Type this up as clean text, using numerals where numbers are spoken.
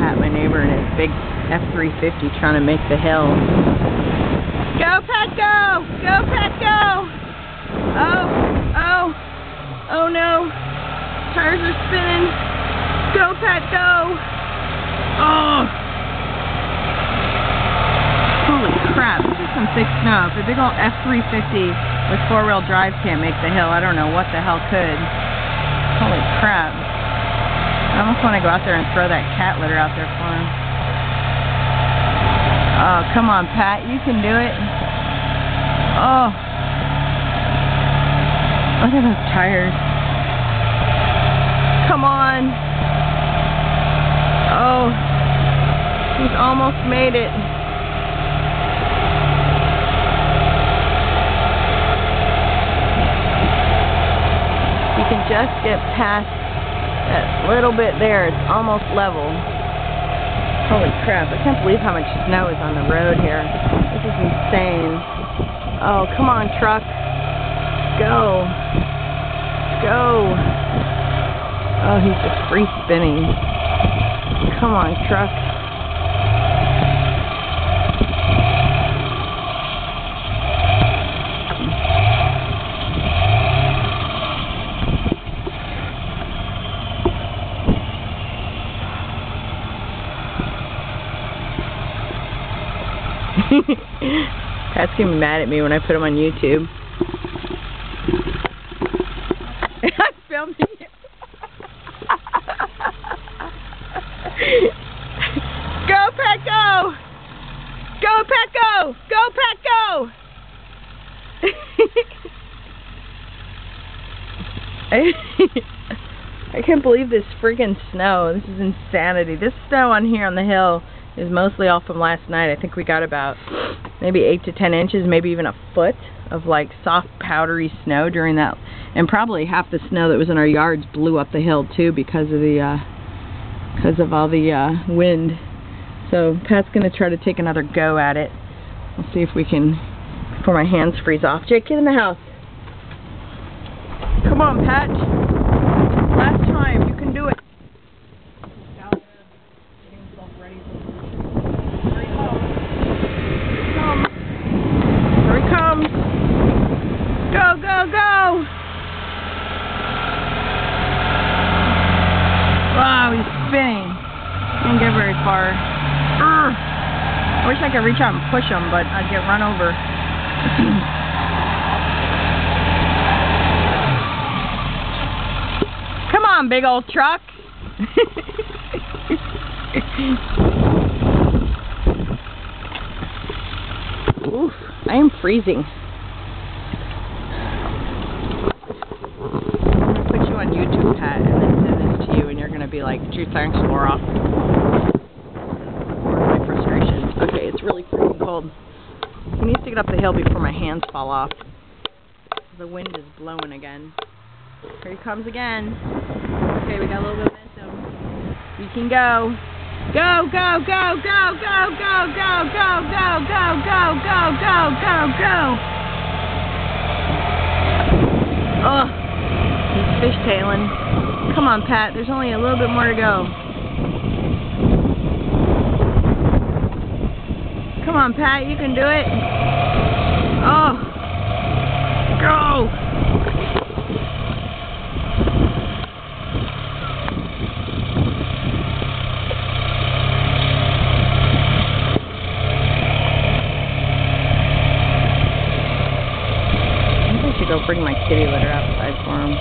Pat, my neighbor, in his big F-350 trying to make the hill. Go, Pat, go! Go, Pat, go! Oh no! Tires are spinning. Go, Pat, go! Oh! Holy crap, this is some thick snow. If a big old F-350 with four-wheel drive can't make the hill, I don't know what the hell could. Holy crap. I almost want to go out there and throw that cat litter out there for him. Oh, come on, Pat. You can do it. Oh. Look at those tires. Come on. Oh. He's almost made it. You can just get past that little bit there. It's almost level. Holy crap, I can't believe how much snow is on the road here. This is insane. Oh, come on, truck. Go. Go. Oh, he's just free spinning. Come on, truck. Pat's gonna be mad at me when I put him on YouTube. I filmed you. Go, Pat, go! Go, Pat, go! Go, Pat, go! I can't believe this freaking snow. This is insanity. This snow on here on the hill is mostly all from last night. I think we got about maybe 8 to 10 inches, maybe even a foot of like soft powdery snow during that, and probably half the snow that was in our yards blew up the hill too because of all the wind. So Pat's gonna try to take another go at it. We'll see if we can before my hands freeze off. Jake, get in the house. Come on, Pat. Last time, you can do it. Go, go, go! Wow, he's spinning. Can't get very far. Urgh. I wish I could reach out and push him, but I'd get run over. Come on, big old truck. Oof, I am freezing. On YouTube, Pat, and then send this to you, and you're going to be like, gee, thanks, Laura. My frustration. Okay, it's really freaking cold. He needs to get up the hill before my hands fall off. The wind is blowing again. Here he comes again. Okay, we got a little bit of momentum. You can go. Go, go, go, go, go, go, go, go, go, go, go, go, go, go, go. Ugh. He's fishtailing. Come on, Pat. There's only a little bit more to go. Come on, Pat. You can do it. Oh. Go. I think I should go bring my kitty litter outside for him.